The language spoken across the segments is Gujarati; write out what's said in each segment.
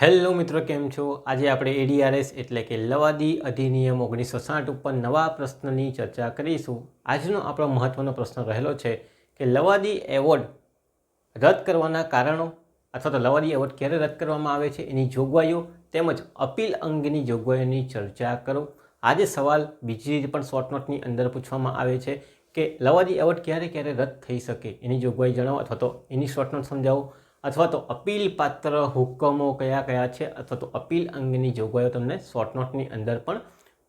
હેલો મિત્રો, કેમ છો? આજે આપણે એડીઆરએસ એટલે કે લવાદી અધિનિયમ 1960 ઉપર નવા પ્રશ્નની ચર્ચા કરીશું. આજનો આપણો મહત્વનો પ્રશ્ન રહેલો છે કે લવાદી એવોર્ડ રદ કરવાના કારણો અથવા તો લવાદી એવોર્ડ ક્યારે રદ કરવામાં આવે છે એની જોગવાઈઓ તેમજ અપીલ અંગેની જોગવાઈઓની ચર્ચા કરો. આજે સવાલ બીજી રીતે પણ શોર્ટ નોટની અંદર પૂછવામાં આવે છે કે લવાદી એવોર્ડ ક્યારે ક્યારે રદ થઈ શકે એની જોગવાઈ જણાવો અથવા તો એની શોર્ટ નોટ સમજાવો, અથવા તો અપીલ પાત્ર હુકમો કયા કયા છે અથવા તો અપીલ અંગેની જોગવાઈઓ તમને શોર્ટ નોટની અંદર પણ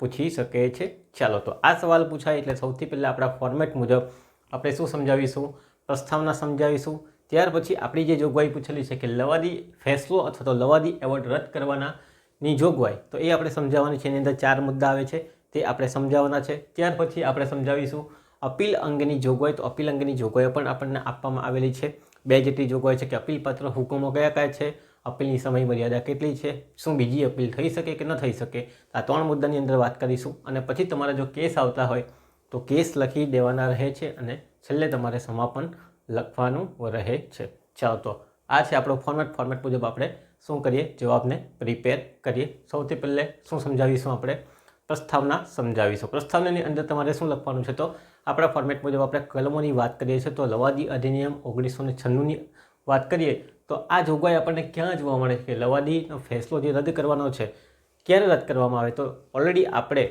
પૂછી શકે છે. ચાલો, તો આ સવાલ પૂછાય એટલે સૌથી પહેલાં આપણા ફોર્મેટ મુજબ આપણે શું સમજાવીશું? પ્રસ્તાવના સમજાવીશું. ત્યાર પછી આપણી જે જોગવાઈ પૂછેલી છે કે લવાદી ફેસલો અથવા તો લવાદી એવોર્ડ રદ કરવાનાની જોગવાઈ, તો એ આપણે સમજાવવાની છે. એની અંદર 4 મુદ્દા આવે છે, તે આપણે સમજાવવાના છે. ત્યાર પછી આપણે સમજાવીશું અપીલ અંગેની જોગવાઈ. તો અપીલ અંગેની જોગવાઈઓ પણ આપણને આપવામાં આવેલી છે. 2 જેટલી જોગવાઈ છે કે અપીલ પાત્ર હુકમો કયા કયા છે, અપીલની સમય મર્યાદા કેટલી છે, શું બીજી અપીલ થઈ શકે કે ન થઈ શકે, આ 3 મુદ્દાની અંદર વાત કરીશું. અને પછી તમારા જો કેસ આવતા હોય તો કેસ લખી દેવાના રહે છે અને છેલ્લે તમારે સમાપન લખવાનું રહે છે. ચાલો, તો આ છે આપણો ફોર્મેટ મુજબ આપણે શું કરીએ, જવાબને પ્રિપેર કરીએ. સૌથી પહેલે શું સમજાવીશું? આપણે પ્રસ્તાવના સમજાવીશું. પ્રસ્તાવનાની અંદર તમારે શું લખવાનું છે? તો આપણા ફોર્મેટ મુજબ આપણે કલમોની વાત કરીએ છીએ. તો લવાદી અધિનિયમ 1996ની વાત કરીએ તો આ જોગવાઈ આપણને ક્યાં જોવા મળે છે? લવાદીનો ફેસલો જે રદ કરવાનો છે ક્યારે રદ કરવામાં આવે? તો ઓલરેડી આપણે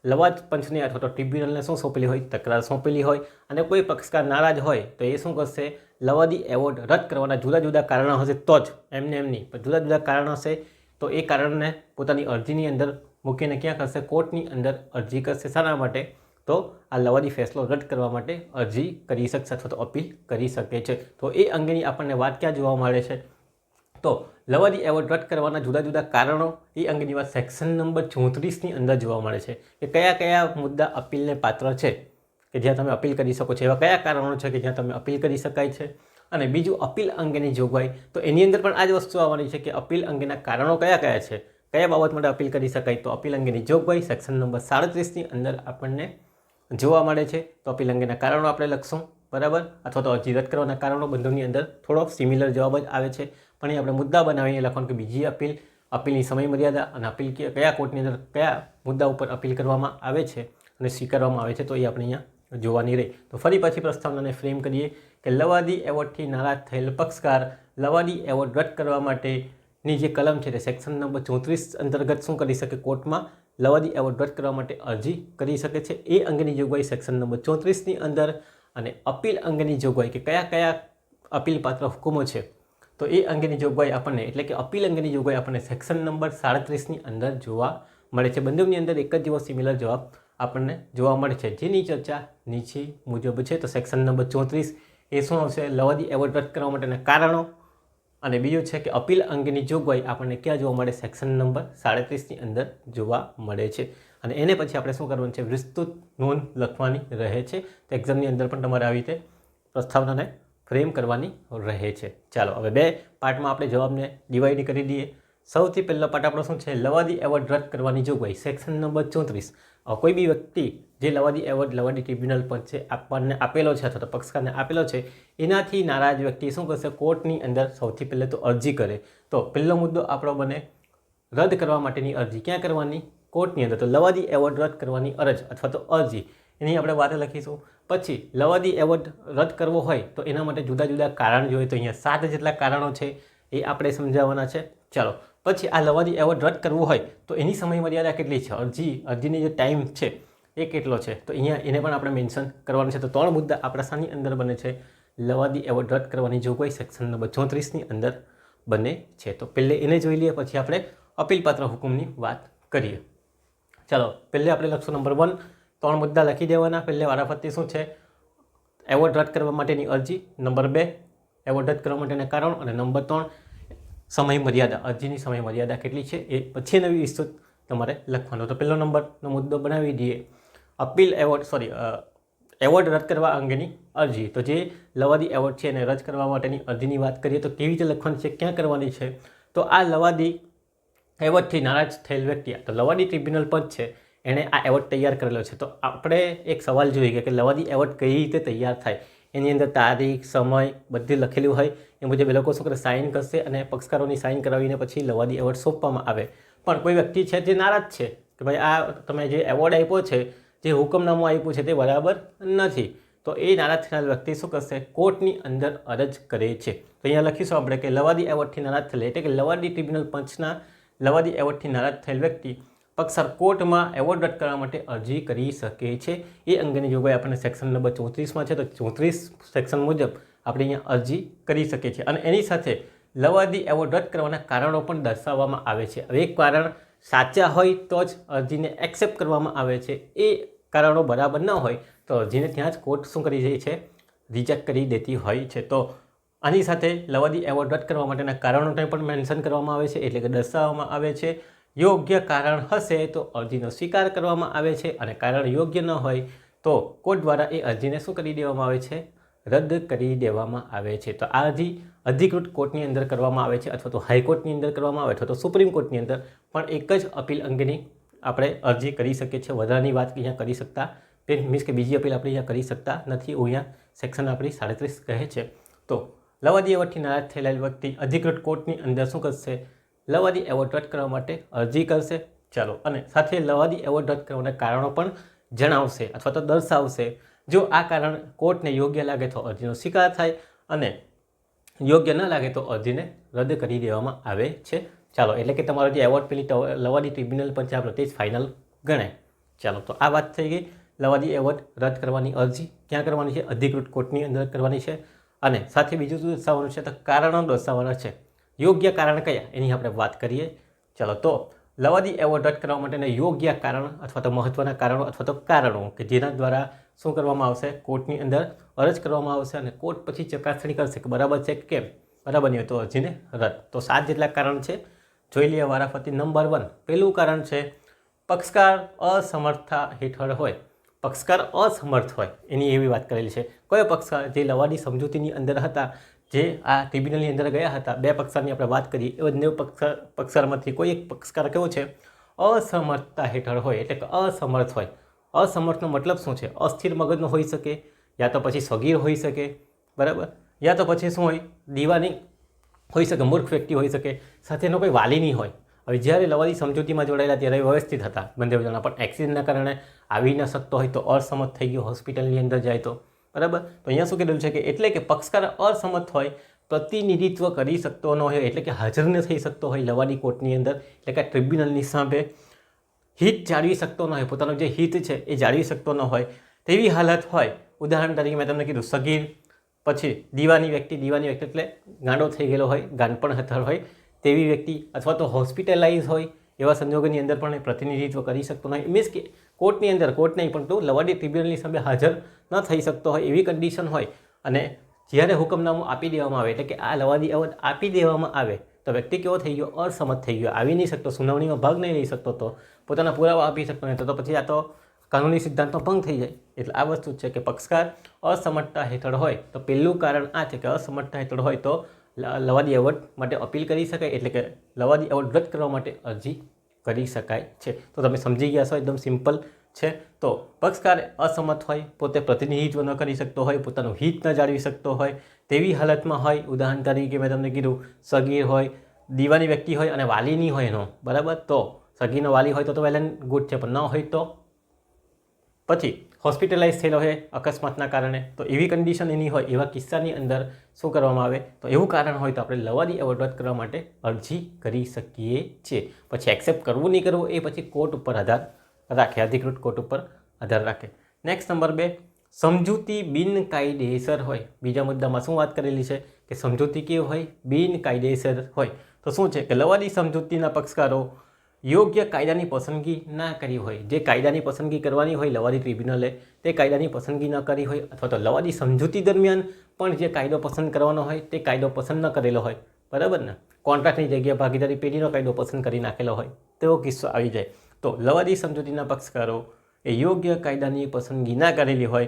લવાદ પંચને અથવા તો ટ્રિબ્યુનલને શું સોંપેલી હોય? તકરાર સોંપેલી હોય. અને કોઈ પક્ષકાર નારાજ હોય તો એ શું કરશે? લવાદી એવોર્ડ રદ કરવાના જુદા જુદા કારણો હશે તો જ, એમને એમની પણ જુદા જુદા કારણ હશે તો એ કારણને પોતાની અરજીની અંદર મૂકીને ક્યાં કરશે? કોર્ટની અંદર અરજી કરશે. શાના માટે? તો આ લવાદી ફેસલો રદ કરવા માટે અરજી કરી શકશે અથવા તો અપીલ કરી શકે છે. તો એ અંગેની આપણને વાત ક્યાં જોવા મળે છે? તો લવાદી એવોર્ડ રદ કરવાના જુદા જુદા કારણો એ અંગેની વાત સેક્શન નંબર 34ની અંદર જોવા મળે છે કે કયા કયા મુદ્દા અપીલને પાત્ર છે કે જ્યાં તમે અપીલ કરી શકો છો. એવા કયા કારણો છે કે જ્યાં તમે અપીલ કરી શકાય છે. અને બીજું અપીલ અંગેની જોગવાઈ, તો એની અંદર પણ આ જ વસ્તુ આવવાની છે કે અપીલ અંગેના કારણો કયા કયા છે, કયા બાબત માટે અપીલ કરી શકાય. તો અપીલ અંગેની જોગવાઈ સેક્શન નંબર 37ની અંદર આપણને જોવા મળે છે. તો અપીલ અંગેના કારણો આપણે લખશું, બરાબર, અથવા તો અરજી રદ કરવાના કારણો. બંનેની અંદર થોડો સિમિલર જવાબ જ આવે છે, પણ એ આપણે મુદ્દા બનાવીને લખવાનું કે બીજી અપીલ, અપીલની સમય મર્યાદા અને અપીલ કયા કોર્ટની અંદર કયા મુદ્દા ઉપર અપીલ કરવામાં આવે છે અને સ્વીકારવામાં આવે છે, તો એ આપણે અહીંયા જોવાની રહી. તો ફરી પછી પ્રસ્તાવનાને ફ્રેમ કરીએ કે લવાદી એવોર્ડથી નારાજ થયેલ પક્ષકાર લવાદી એવોર્ડ રદ કરવા માટેની જે કલમ છે તે સેક્શન નંબર 34 અંતર્ગત શું કરી શકે? કોર્ટમાં લવાદી એવોર્ડ રદ કરવા માટે અરજી કરી શકે છે. એ અંગેની જોગવાઈ સેક્શન નંબર 34ની અંદર. અને અપીલ અંગેની જોગવાઈ કે કયા કયા અપીલ પાત્ર હુકમો છે, તો એ અંગેની જોગવાઈ આપણને એટલે કે અપીલ અંગેની જોગવાઈ આપણને સેક્શન નંબર 37ની અંદર જોવા મળે છે. બંનેની અંદર એક જ જેવો સિમિલર જવાબ આપણને જોવા મળે છે, જેની ચર્ચા નીચે મુજબ છે. તો સેક્શન નંબર 34 એ શું આવશે? લવાદી એવોર્ડ રદ કરવા માટેના કારણો. અને બીજું છે કે અપીલ અંગેની જોગવાઈ આપણને ક્યાં જોવા મળે? સેક્શન નંબર 37ની અંદર જોવા મળે છે. અને એને પછી આપણે શું કરવાનું છે? વિસ્તૃત નોંધ લખવાની રહે છે. તો એક્ઝામની અંદર પણ તમારે આવી રીતે પ્રસ્તાવનાને ફ્રેમ કરવાની રહે છે. ચાલો, હવે 2 પાર્ટમાં આપણે જવાબને ડિવાઈડ કરી દઈએ. સૌથી પહેલો પાર્ટ આપણો શું છે? લવાદી એવોર્ડ રદ કરવાની જોગવાઈ સેક્શન નંબર 34. કોઈ બી વ્યક્તિ જે લવાદી એવોર્ડ લવાદી ટ્રિબ્યુનલ પર છે આપણને આપેલો છે અથવા તો પક્ષકારને આપેલો છે, એનાથી નારાજ વ્યક્તિ શું કરશે? કોર્ટની અંદર સૌથી પહેલાં તો અરજી કરે. તો પહેલો મુદ્દો આપણો બને રદ કરવા માટેની અરજી. ક્યાં કરવાની? કોર્ટની અંદર. તો લવાદી એવોર્ડ રદ કરવાની અરજ અથવા તો અરજી, એની આપણે વાત લખીશું. પછી લવાદી એવોર્ડ રદ કરવો હોય તો એના માટે જુદા જુદા કારણ જોઈએ. તો અહીંયા 7 જેટલા કારણો છે, એ આપણે સમજાવવાના છે. ચાલો, પછી આ લવાદી એવોર્ડ રદ કરવું હોય તો એની સમય મર્યાદા કેટલી છે? અરજીની જે ટાઈમ છે એ કેટલો છે? તો અહીંયા એને પણ આપણે મેન્શન કરવાનું છે. તો 3 મુદ્દા આપણા શાની અંદર બને છે? લવાદી એવોર્ડ રદ કરવાની જોગવાઈ સેક્શન નંબર 34ની અંદર બને છે. તો પહેલે એને જોઈ લઈએ, પછી આપણે અપીલપાત્ર હુકમની વાત કરીએ. ચાલો, પહેલે આપણે લખશું નંબર 1. 3 મુદ્દા લખી દેવાના. પહેલે વારાફરતી શું છે? એવોર્ડ રદ કરવા માટેની અરજી. નંબર 2 એવોર્ડ રદ કરવા માટેના કારણો. અને નંબર 3 સમય મર્યાદા, અરજીની સમય મર્યાદા કેટલી છે એ પછી નવી વિસ્તૃત તમારે લખવાનો. તો પહેલો નંબરનો મુદ્દો બનાવી દઈએ, એવોર્ડ રદ કરવા અંગેની અરજી. તો જે લવાદી એવોર્ડ છે એને રદ કરવા માટેની અરજીની વાત કરીએ તો કેવી રીતે લખવાની છે, ક્યાં કરવાની છે? તો આ લવાદી એવોર્ડથી નારાજ થયેલ વ્યક્તિ, તો લવાદી ટ્રિબ્યુનલ પર છે, એણે આ એવોર્ડ તૈયાર કરેલો છે. તો આપણે એક સવાલ જોઈએ કે લવાદી એવોર્ડ કઈ રીતે તૈયાર થાય, એની અંદર તારીખ સમય બધી લખેલું હોય એ મુજબ એ લોકો શું કરે સાઇન કરશે અને પક્ષકારોની સાઇન કરાવીને પછી લવાદી એવોર્ડ સોંપવામાં આવે. પણ કોઈ વ્યક્તિ છે જે નારાજ છે કે ભાઈ આ તમે જે એવોર્ડ આપ્યો છે, જે હુકમનામું આપ્યું છે તે બરાબર નથી, તો એ નારાજ થનાર વ્યક્તિ શું કરશે? કોર્ટની અંદર અરજ કરે છે. તો અહીંયા લખીશું આપણે કે લવાદી એવોર્ડથી નારાજ થયેલ એટલે કે લવાદી ટ્રિબ્યુનલ પંચના લવાદી એવોર્ડથી નારાજ થયેલ વ્યક્તિ પક્ષકાર કોર્ટમાં એવોર્ડ રદ કરવા માટે અરજી કરી શકે છે. એ અંગેની જોગવાઈ આપણને સેક્શન નંબર 34માં છે. તો 34 સેક્શન મુજબ આપણે અહીંયા અરજી કરી શકીએ છીએ. અને એની સાથે લવાદી એવોર્ડ રદ કરવાના કારણો પણ દર્શાવવામાં આવે છે. હવે એક કારણ સાચા હોય તો જ અરજીને એક્સેપ્ટ કરવામાં આવે છે. એ કારણો બરાબર ન હોય તો અરજીને ત્યાં જ કોર્ટ શું કરી દે છે? રિજેક્ટ કરી દેતી હોય છે. તો આની સાથે લવાદી એવોર્ડ રદ કરવા માટેના કારણોને પણ મેન્શન કરવામાં આવે છે, એટલે કે દર્શાવવામાં આવે છે. યોગ્ય કારણ હશે તો અરજીનો સ્વીકાર કરવામાં આવે છે અને કારણ યોગ્ય ન હોય તો કોર્ટ દ્વારા એ અરજીને શું કરી દેવામાં આવે છે? રદ કરી દેવામાં આવે છે. તો આ અરજી અધિકૃત કોર્ટની અંદર કરવામાં આવે છે, અથવા તો હાઈકોર્ટની અંદર કરવામાં આવે, અથવા તો સુપ્રીમ કોર્ટની અંદર પણ એક જ અપીલ અંગેની આપણે અરજી કરી શકીએ છીએ. વધારાની વાત અહીંયા કરી શકતા મીન્સ કે બીજી અપીલ આપણે અહીંયા કરી શકતા નથી. અહીંયા સેક્શન આપણી 37 કહે છે. તો લવાદી એવોર્ડથી નારાજ થયેલા વ્યક્તિ અધિકૃત કોર્ટની અંદર શું કરશે? લવાદી એવોર્ડ રદ કરવા માટે અરજી કરશે. ચાલો, અને સાથે લવાદી એવોર્ડ રદ કરવાના કારણો પણ જણાવશે અથવા તો દર્શાવશે. જો આ કારણ કોર્ટને યોગ્ય લાગે તો અરજીનો સ્વીકાર થાય અને યોગ્ય ન લાગે તો અરજીને રદ કરી દેવામાં આવે છે. ચાલો, એટલે કે તમારો જે એવોર્ડ પેલી લવાદી ટ્રિબ્યુનલ પંચે આપેલો તે જ ફાઇનલ ગણાય. ચાલો, તો આ વાત થઈ ગઈ. લવાદી એવોર્ડ રદ કરવાની અરજી ક્યાં કરવાની છે? અધિકૃત કોર્ટની અંદર કરવાની છે. અને સાથે બીજું શું દર્શાવવાનું છે? તો કારણો દર્શાવવાના છે. યોગ્ય કારણ કયા એની આપણે વાત કરીએ. ચાલો, તો લવાદી એવોર્ડ રદ કરવા માટેના યોગ્ય કારણ અથવા તો મહત્વના કારણો અથવા તો કારણો કે જેના દ્વારા શું કરવામાં આવશે? કોર્ટની અંદર અરજ કરવામાં આવશે અને કોર્ટ પછી ચકાસણી કરશે કે બરાબર છે કે કેમ. બરાબર નહીં હોય તો અરજીને રદ. તો 7 જેટલા કારણ છે, જોઈ લઈએ વારાફરતી. નંબર 1 પહેલું કારણ છે પક્ષકાર અસમર્થતા હેઠળ હોય. પક્ષકાર અસમર્થ હોય એની એવી વાત કરેલી છે. કયો પક્ષકાર? જે લવાદી સમજૂતીની અંદર હતા, જે આ ટ્રિબ્યુનલની અંદર ગયા હતા, 2 પક્ષકારની આપણે વાત કરીએ, એ બંને પક્ષકારમાંથી કોઈ એક પક્ષકાર કેવો છે? અસમર્થતા હેઠળ હોય, એટલે કે અસમર્થ હોય. અસમર્થનો મતલબ શું છે? અસ્થિર મગજનો હોઈ શકે, યા તો પછી સગીર હોઈ શકે, બરાબર, યા તો પછી શું હોય? દીવાની હોઈ શકે, મૂર્ખ વ્યક્તિ હોઈ શકે, સાથે એનો કોઈ વાલી નહીં હોય. હવે જ્યારે લવાદી સમજૂતીમાં જોડાયેલા ત્યારે વ્યવસ્થિત હતા બંને જણા, પણ એક્સિડન્ટના કારણે આવી ન શકતો હોય તો અસમર્થ થઈ ગયો, હોસ્પિટલની અંદર જાય તો, બરાબર. તો અહીંયા શું કીધેલું છે કે એટલે કે પક્ષકાર અસમર્થ હોય, પ્રતિનિધિત્વ કરી શકતો ન હોય, એટલે કે હાજર ન થઈ શકતો હોય લવાદી કોર્ટની અંદર, એટલે કે ટ્રિબ્યુનલની સામે હિત જાળવી શકતો ન હોય, પોતાનું જે હિત છે એ જાળવી શકતો ન હોય તેવી હાલત હોય. ઉદાહરણ તરીકે મેં તમને કીધું સગીર, પછી દીવાની વ્યક્તિ એટલે ગાંડો થઈ ગયેલો હોય, ગાંડપણ હેઠળ હોય તેવી વ્યક્તિ, અથવા તો હોસ્પિટલાઇઝ હોય, એવા સંજોગોની અંદર પણ એ પ્રતિનિધિત્વ કરી શકતો નહીં. મીન્સ કે કોર્ટની અંદર કોર્ટ નહીં પણ તો લવાદી ટ્રિબ્યુનલની સામે હાજર ન થઈ શકતો હોય એવી કન્ડિશન હોય. અને જ્યારે હુકમનામું આપી દેવામાં આવે, એટલે કે આ લવાદી એવોર્ડ આપી દેવામાં આવે તો વ્યક્તિ કેવો થઈ ગયો? અસમર્થ થઈ ગયો, આવી નહીં શકતો, સુનાવણીમાં ભાગ નહીં લઈ શકતો, તો પોતાના પુરાવા આપી શકતો નહીં, તો પછી આ તો કાનૂની સિદ્ધાંતનો ભંગ થઈ જાય. એટલે આ વસ્તુ છે કે પક્ષકાર અસમર્થતા હેઠળ હોય તો પહેલું કારણ આ છે કે અસમર્થતા હેઠળ હોય તો લવાદી એવોર્ડ માટે અપીલ કરી શકાય, એટલે કે લવાદી એવોર્ડ રદ કરવા માટે અરજી કરી શકાય છે. તો તમે સમજી ગયા છો, એકદમ સિમ્પલ છે. તો પક્ષકાર અસમર્થ હોય, પોતે પ્રતિનિધિત્વ ન કરી શકતો હોય, પોતાનું હિત ન જાળવી શકતો હોય તેવી હાલતમાં હોય. ઉદાહરણ તરીકે મેં તમને કીધું સગીર હોય, દીવાની વ્યક્તિ હોય અને વાલી નહીં હોય એનો, બરાબર. તો સગીરનો વાલી હોય તો વેલ એન્ડ ગુડ છે, પણ ન હોય તો પછી હોસ્પિટલાઇઝ થયેલો હોય અકસ્માતના કારણે, તો એવી કન્ડિશન એની હોય, એવા કિસ્સાની અંદર શું કરવામાં આવે? તો એવું કારણ હોય તો આપણે લવાદી એવોર્ડ રદ કરવા માટે અરજી કરી શકીએ છીએ. પછી એક્સેપ્ટ કરવું નહીં કરવું એ પછી કોર્ટ ઉપર આધાર રાખે, અધિકૃત કોર્ટ ઉપર આધાર રાખે. નેક્સ્ટ નંબર 2, સમજૂતી બિનકાયદેસર હોય. બીજા મુદ્દામાં શું વાત કરેલી છે કે સમજૂતી કેવી હોય? બિનકાયદેસર હોય. તો શું છે કે લવાદી સમજૂતીના પક્ષકારો યોગ્ય કાયદાની પસંદગી ના કરી હોય. જે કાયદાની પસંદગી કરવાની હોય લવાદી ટ્રિબ્યુનલે, તે કાયદાની પસંદગી ન કરી હોય, અથવા તો લવાદી સમજૂતી દરમિયાન પણ જે કાયદો પસંદ કરવાનો હોય તે કાયદો પસંદ ન કરેલો હોય, બરાબર ને. કોન્ટ્રાક્ટની જગ્યાએ ભાગીદારી પેઢીનો કાયદો પસંદ કરી નાખેલો હોય તેવો કિસ્સો આવી જાય. તો લવાદી સમજૂતીના પક્ષકારો એ યોગ્ય કાયદાની પસંદગી ના કરેલી હોય,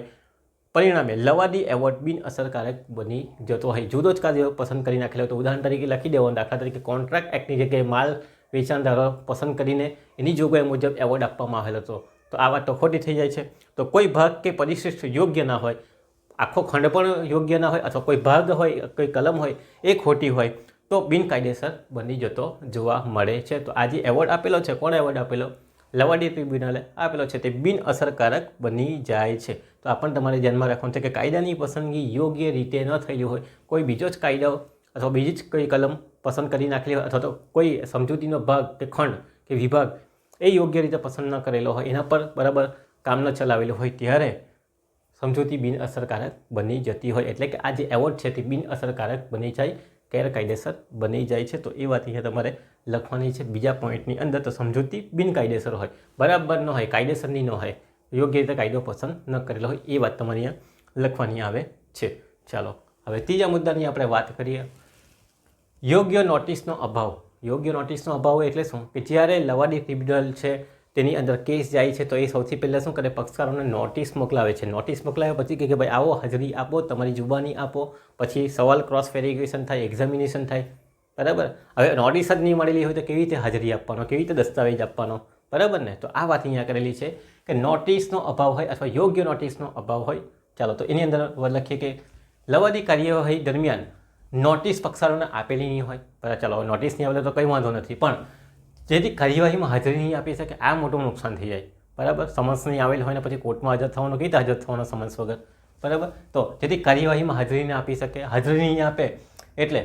પરિણામે લવાદી એવોર્ડ બિનઅસરકારક બની જતો હોય. જુદો જ કાયદો પસંદ કરી નાખેલો હોય. તો ઉદાહરણ તરીકે લખી દેવાનું, દાખલા તરીકે કોન્ટ્રાક્ટ એક્ટની જગ્યાએ માલ વેચાણદારો પસંદ કરીને એની જોગવાઈ મુજબ એવોર્ડ આપવામાં આવેલો હતો, તો આ વાત તો ખોટી થઈ જાય છે. તો કોઈ ભાગ કે પરિશિષ્ટ યોગ્ય ના હોય, આખો ખંડ પણ યોગ્ય ના હોય અથવા કોઈ ભાગ હોય કોઈ કલમ હોય એ ખોટી હોય તો બિનકાયદેસર બની જતો જોવા મળે છે. તો આ જે એવોર્ડ આપેલો છે, કોણે એવોર્ડ આપેલો? લવાદી ટ્રિબ્યુનલે આપેલો છે, તે બિન અસરકારક બની જાય છે. તો આ પણ તમારે ધ્યાનમાં રાખવાનું છે કે કાયદાની પસંદગી યોગ્ય રીતે ન થયેલી હોય, કોઈ બીજો જ કાયદો અથવા બીજી જ કોઈ કલમ પસંદ કરી નાખેલી હોય અથવા તો કોઈ સમજૂતીનો ભાગ કે ખંડ કે વિભાગ એ યોગ્ય રીતે પસંદ ન કરેલો હોય, એના પર બરાબર કામ ન ચલાવેલું હોય ત્યારે સમજૂતી બિન અસરકારક બની જતી હોય. એટલે કે આ જે એવોર્ડ છે તે બિન અસરકારક બની જાય, ગેરકાયદેસર બની જાય છે. તો એ વાત અહીંયા તમારે લખવાની છે બીજા પોઈન્ટની અંદર. તો સમજૂતી બિનકાયદેસર હોય, બરાબર ન હોય, કાયદેસરની ન હોય, યોગ્ય રીતે કાયદો પસંદ ન કરેલો હોય, એ વાત તમારે અહીંયા લખવાની આવે છે. ચાલો હવે ત્રીજા મુદ્દાની આપણે વાત કરીએ. યોગ્ય નોટિસનો અભાવ. યોગ્ય નોટિસનો અભાવ એટલે શું? કે જ્યારે લવાદી ટ્રિબ્યુનલ છે તેની અંદર કેસ જાય છે તો એ સૌથી પહેલાં શું કરે? પક્ષકારોને નોટિસ મોકલાવે છે. નોટિસ મોકલાવ્યા પછી કે ભાઈ આવો હાજરી આપો, તમારી જુબાની આપો, પછી સવાલ ક્રોસ વેરિફિકેશન થાય, એક્ઝામિનેશન થાય, બરાબર. હવે નોટિસ જ નહીં મળેલી હોય તો કેવી રીતે હાજરી આપવાનો, કેવી રીતે દસ્તાવેજ આપવાનો, બરાબર ને? તો આ વાત અહીંયા કરેલી છે કે નોટિસનો અભાવ હોય અથવા યોગ્ય નોટિસનો અભાવ હોય. ચાલો તો એની અંદર લખીએ કે લવાદી કાર્યવાહી દરમિયાન નોટિસ પક્ષકારોને આપેલી નહીં હોય, બરાબર. ચાલો નોટિસ નહીં આવે તો કંઈ વાંધો નથી, પણ જેથી કાર્યવાહીમાં હાજરી નહીં આપી શકે આ મોટું નુકસાન થઈ જાય, બરાબર. સમન્સ નહીં આવેલ હોય ને પછી કોર્ટમાં હાજર થવાનું, કઈ રીતે હાજર થવાનો સમન્સ વગર, બરાબર. તો જેથી કાર્યવાહીમાં હાજરી ન આપી શકે, હાજરી નહીં આપે એટલે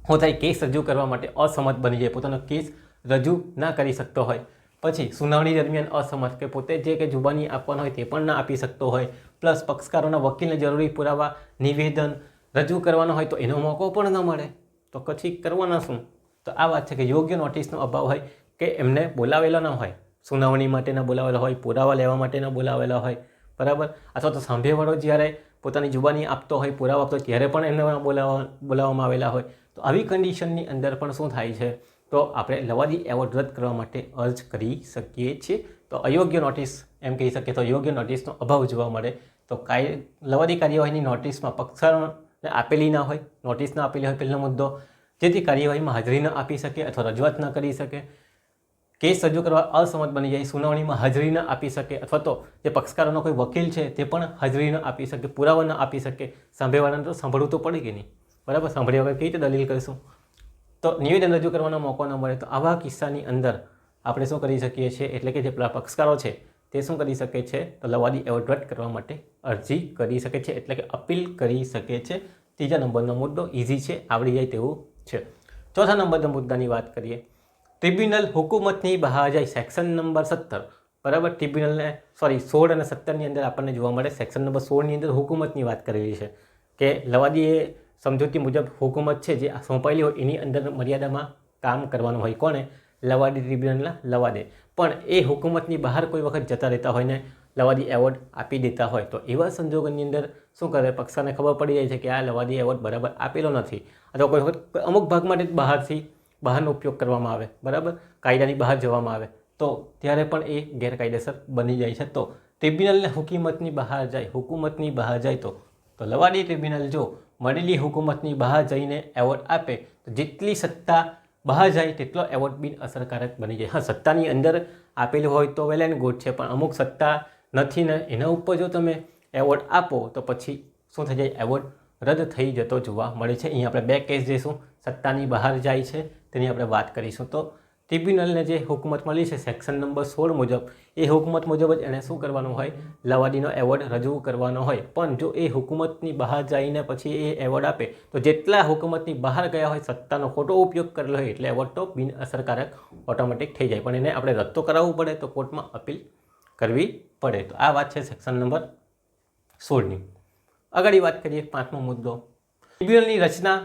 શું થાય? કેસ રજૂ કરવા માટે અસમર્થ બની જાય, પોતાનો કેસ રજૂ ના કરી શકતો હોય. પછી સુનાવણી દરમિયાન અસમર્થ, કે પોતે જે કે જુબાની આપવાનો હોય તે પણ ના આપી શકતો હોય, પ્લસ પક્ષકારોના વકીલને જરૂરી પુરાવા, નિવેદન રજૂ કરવાનો હોય તો એનો મોકો પણ ન મળે, તો પછી કરવાના શું? તો આ વાત છે કે યોગ્ય નોટિસનો અભાવ હોય, કે એમને બોલાવેલા ન હોય, સુનાવણી માટે ન બોલાવેલા હોય, પુરાવા લેવા માટે ન બોલાવેલા હોય, બરાબર. અથવા તો સાંભેવાળો જ્યારે પોતાની જુબાની આપતો હોય, પુરાવા આપતો હોય ત્યારે પણ એમને બોલાવવામાં આવેલા હોય. તો આવી કન્ડિશનની અંદર પણ શું થાય છે? તો આપણે લવાદી એવોર્ડ રદ કરવા માટે અરજ કરી શકીએ છીએ. તો અયોગ્ય નોટિસ એમ કહી શકીએ, તો યોગ્ય નોટિસનો અભાવ જોવા મળે તો લવાદી કાર્યવાહીની નોટિસમાં પક્ષકારોને આપેલી ના હોય, નોટિસ ના આપેલી હોય પહેલો મુદ્દો, જેથી કાર્યવાહીમાં હાજરી ન આપી શકે અથવા રજૂઆત ન કરી શકે, કેસ રજૂ કરવા અસમર્થ બની જાય, સુનાવણીમાં હાજરી ન આપી શકે, અથવા તો જે પક્ષકારોનો કોઈ વકીલ છે તે પણ હાજરી ન આપી શકે, પુરાવા ન આપી શકે. સાંભળવાળાને તો સાંભળવું તો પડે કે નહીં, બરાબર. સાંભળ્યા વગર કઈ રીતે દલીલ કરીશું? તો નિવેદન રજૂ કરવાનો મોકો ન મળે. તો આવા કિસ્સાની અંદર આપણે શું કરી શકીએ છીએ? એટલે કે જે પક્ષકારો છે તે શું કરી શકે છે? તો લવાદી એવોર્ડ રદ કરવા માટે અરજી કરી શકે છે, એટલે કે અપીલ કરી શકે છે. ત્રીજા નંબરનો મુદ્દો ઇઝી છે, આવડી જાય તેવું છે. ચોથા નંબરના મુદ્દાની વાત કરીએ. ટ્રિબ્યુનલ હુકુમતની બહાર જાય, સેક્શન નંબર 17, બરાબર. ટ્રિબ્યુનલને 16 અને 17ની અંદર આપણને જોવા મળે. સેક્શન નંબર 16ની અંદર હુકુમતની વાત કરેલી છે કે લવાદી એ સમજૂતી મુજબ હુકુમત છે જે સોંપાયેલી હોય એની અંદર મર્યાદામાં કામ કરવાનું હોય. કોણે? લવાદી ટ્રિબ્યુનલના લવાદે. પણ એ હુકુમતની બહાર કોઈ વખત જતા રહેતા હોય ને લવાદી એવોર્ડ આપી દેતા હોય તો એવા સંજોગોની અંદર શું કરે? પક્ષકારને ખબર પડી જાય છે કે આ લવાદી એવોર્ડ બરાબર આપેલો નથી, અથવા કોઈ વખત અમુક ભાગ માટે જ બહારનો ઉપયોગ કરવામાં આવે, બરાબર, કાયદાની બહાર જવામાં આવે તો ત્યારે પણ એ ગેરકાયદેસર બની જાય છે. તો ટ્રિબ્યુનલને હુકુમતની બહાર જાય તો લવાદી ટ્રિબ્યુનલ જો મળેલી હુકુમતની બહાર જઈને એવોર્ડ આપે તો જેટલી સત્તા બહાર જાય તેટલો એવોર્ડ બિન અસરકારક બની જાય. હા, સત્તાની અંદર આપેલું હોય તો વેલ એન્ડ ગુડ છે, પણ અમુક સત્તા નથી ને એના ઉપર જો તમે એવોર્ડ આપો તો પછી શું થઈ જાય? એવોર્ડ રદ થઈ જતો જોવા મળે છે. અહીંયા આપણે બે કેસ જોઈશું, સત્તાની બહાર જાય છે તેની આપણે વાત કરીશું. તો ટ્રિબ્યુનલને જે હુકુમત મળી છે સેક્શન નંબર 16 મુજબ, એ હુકુમત મુજબ જ એણે શું કરવાનું હોય? લવાદીનો એવોર્ડ રજૂ કરવાનો હોય. પણ જો એ હુકુમતની બહાર જઈને પછી એ એવોર્ડ આપે તો જેટલા હુકુમતની બહાર ગયા હોય, સત્તાનો ખોટો ઉપયોગ કરેલો હોય એટલે એવોર્ડ તો બિન અસરકારક ઓટોમેટિક થઈ જાય. પણ એને આપણે રદ તો કરાવવું પડે, તો કોર્ટમાં અપીલ કરવી પડે. તો આ વાત છે સેક્શન નંબર 16ની. આગળ વાત કરીએ, પાંચમો મુદ્દો. ટ્રિબ્યુનલની રચના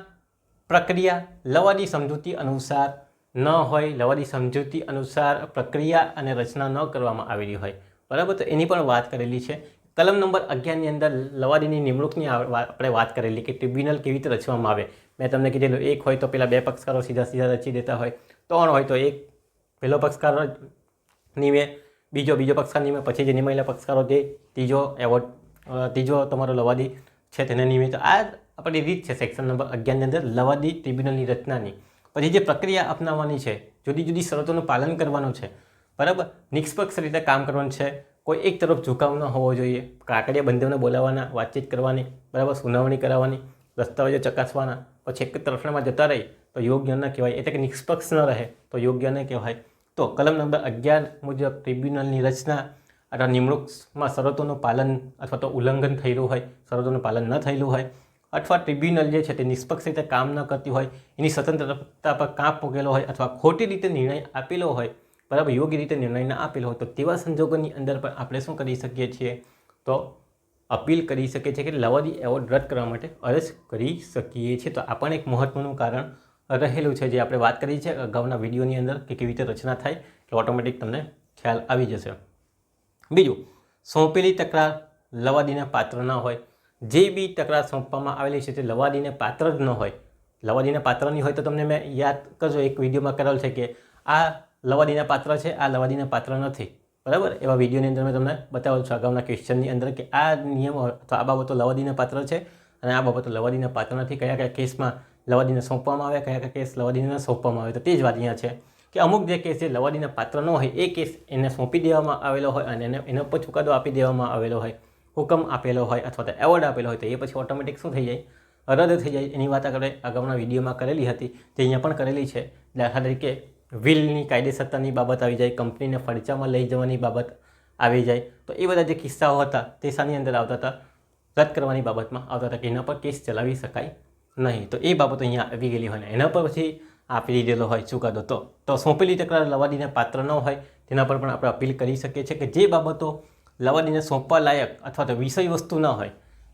પ્રક્રિયા લવાદી સમજૂતી અનુસાર ન હોય, લવાદી સમજૂતી અનુસાર પ્રક્રિયા અને રચના ન કરવામાં આવેલી હોય, બરાબર. તો એની પણ વાત કરેલી છે. કલમ નંબર 11ની અંદર લવાદીની નિમણૂકની આપણે વાત કરેલી કે ટ્રિબ્યુનલ કેવી રીતે રચવામાં આવે. મેં તમને કીધેલું, એક હોય તો પેલા બે પક્ષકારો સીધા રચી દેતા હોય, 3 હોય તો એક પહેલો પક્ષકાર નિમે, બીજો પક્ષકાર નિમે, પછી જે નિમાયેલા પક્ષકારો તે ત્રીજો તમારો લવાદી છે તેને નિમે. તો આ આપણી રીત છે સેક્શન નંબર 11ની અંદર લવાદી ટ્રિબ્યુનલની રચનાની. પછી જે પ્રક્રિયા અપનાવવાની છે, જુદી જુદી શરતોનું પાલન કરવાનું છે, બરાબર, નિષ્પક્ષ રીતે કામ કરવાનું છે, કોઈ એક તરફ ઝુકાવ ન હોવો જોઈએ. કાકડિયા બંધુઓને બોલાવવાના, વાતચીત કરવાની, બરાબર, સુનાવણી કરાવવાની, દસ્તાવેજો ચકાસવાના, પછી એક તરફનામાં જતા રહી તો યોગ્ય ન કહેવાય. એટલે કે નિષ્પક્ષ ન રહે તો યોગ્ય ન કહેવાય. તો કલમ નંબર 11 મુજબ ટ્રિબ્યુનલની રચના અથવા નિમણૂકમાં શરતોનું પાલન અથવા તો ઉલ્લંઘન થયેલું હોય, શરતોનું પાલન ન થયેલું હોય, અથવા ટ્રિબ્યુનલ જે છે તે નિષ્પક્ષ રીતે કામ ન કરતી હોય, એની સ્વતંત્રતા પર કાપ મૂકેલો હોય, અથવા ખોટી રીતે નિર્ણય આપેલો હોય, બરાબર, યોગ્ય રીતે નિર્ણય ન આપેલો હોય, તો તેવા સંજોગોની અંદર પણ આપણે શું કરી શકીએ છીએ? તો અપીલ કરી શકીએ છીએ કે લવાદી એવોર્ડ રદ કરવા માટે અરજ કરી શકીએ છીએ. તો આ પણ એક મહત્ત્વનું કારણ રહેલું છે, જે આપણે વાત કરી છે અગાઉના વિડીયોની અંદર કે કેવી રીતે રચના થાય, એટલે ઓટોમેટિક તમને ખ્યાલ આવી જશે. બીજું, સોંપેલી તકરાર લવાદીને પાત્ર ન હોય. જે બી તકરાર સોંપવામાં આવેલી છે તે લવાદીને પાત્ર જ ન હોય. લવાદીને પાત્ર નહીં હોય તો તમને મેં યાદ કરજો, એક વિડીયોમાં કરેલ છે કે આ લવાદીના પાત્ર છે, આ લવાદીના પાત્ર નથી, બરાબર. એવા વિડીયોની અંદર મેં તમને બતાવેલું છે અગાઉના ક્વેશ્ચનની અંદર કે આ નિયમો અથવા આ બાબતો લવાદીના પાત્ર છે અને આ બાબતો લવાદીના પાત્ર નથી. કયા કયા કેસમાં લવાદીને સોંપવામાં આવે, કયા કયા કેસ લવાદીને ન સોંપવામાં આવે. તો તે જ વાત અહીંયા છે કે અમુક જે કેસ જે લવાદીના પાત્ર ન હોય એ કેસ એને સોંપી દેવામાં આવેલો હોય અને એના ઉપર ચુકાદો આપી દેવામાં આવેલો હોય, હુકમ આપેલો હોય અથવા તો એવોર્ડ આપેલો હોય, તો એ પછી ઓટોમેટિક શું થઈ જાય? રદ થઈ જાય. એની વાત આપણે અગાઉના વિડીયોમાં કરેલી હતી, તે અહીંયા પણ કરેલી છે. દાખલા તરીકે વિલની કાયદેસરતાની બાબત આવી જાય, કંપનીને ફડચામાં લઈ જવાની બાબત આવી જાય. તો એ બધા જે કિસ્સાઓ હતા તે શાની અંદર આવતા હતા? રદ કરવાની બાબતમાં આવતા હતા કે એના પર કેસ ચલાવી શકાય નહીં. તો એ બાબતો અહીંયા આવી ગયેલી હોય ને એના પર પછી આપી દીધેલો હોય ચુકાદો. તો સોંપેલી તકરાર લવાદીને પાત્ર ન હોય તેના પર પણ આપણે અપીલ કરી શકીએ છીએ કે જે બાબતો લવાદીને સોંપવા લાયક અથવા તો વિષય વસ્તુ ન હોય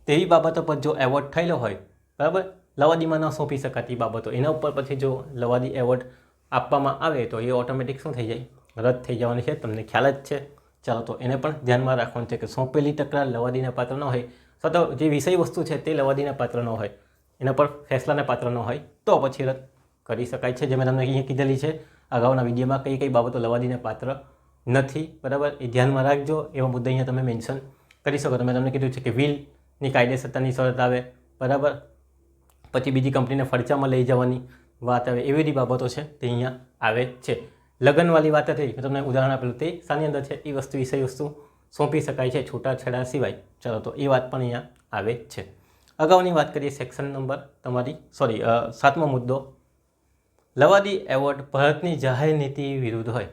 તેવી બાબતો પર જો એવોર્ડ થયેલો હોય, બરાબર, લવાદીમાં ન સોંપી શકાતી બાબતો, એના ઉપર પછી જો લવાદી એવોર્ડ આપવામાં આવે તો એ ઓટોમેટિક શું થઈ જાય? રદ થઈ જવાની છે. તમને ખ્યાલ જ છે. ચાલો, તો એને પણ ધ્યાનમાં રાખવાનું છે કે સોંપેલી તકરાર લવાદીના પાત્ર ન હોય અથવા તો જે વિષય વસ્તુ છે તે લવાદીના પાત્ર ન હોય, એના પર ફેસલાના પાત્ર ન હોય તો પછી રદ કરી શકાય છે. જે મેં તમને અહીંયા કીધેલી છે અગાઉના વિડીયોમાં કઈ કઈ બાબતો લવાદીને પાત્ર નથી, બરાબર, એ ધ્યાનમાં રાખજો. એવા મુદ્દા અહીંયા તમે મેન્શન કરી શકો. મેં તમને કીધું છે કે વિલની કાયદેસરતાની શરત આવે, બરાબર, પછી બીજી કંપનીને ફડચામાં લઈ જવાની વાત આવે, એવી બધી બાબતો છે તે અહીંયા આવે છે. લગ્નવાળી વાત હતી, મેં તમને ઉદાહરણ આપેલું, તે શાની અંદર છે? એ વસ્તુ વિષય વસ્તુ સોંપી શકાય છે છૂટાછેડા સિવાય. ચાલો, તો એ વાત પણ અહીંયા આવે છે. અગાઉની વાત કરીએ સેક્શન નંબર 7મો મુદ્દો, લવાદી એવોર્ડ ભારતની જાહેર નીતિ વિરુદ્ધ હોય.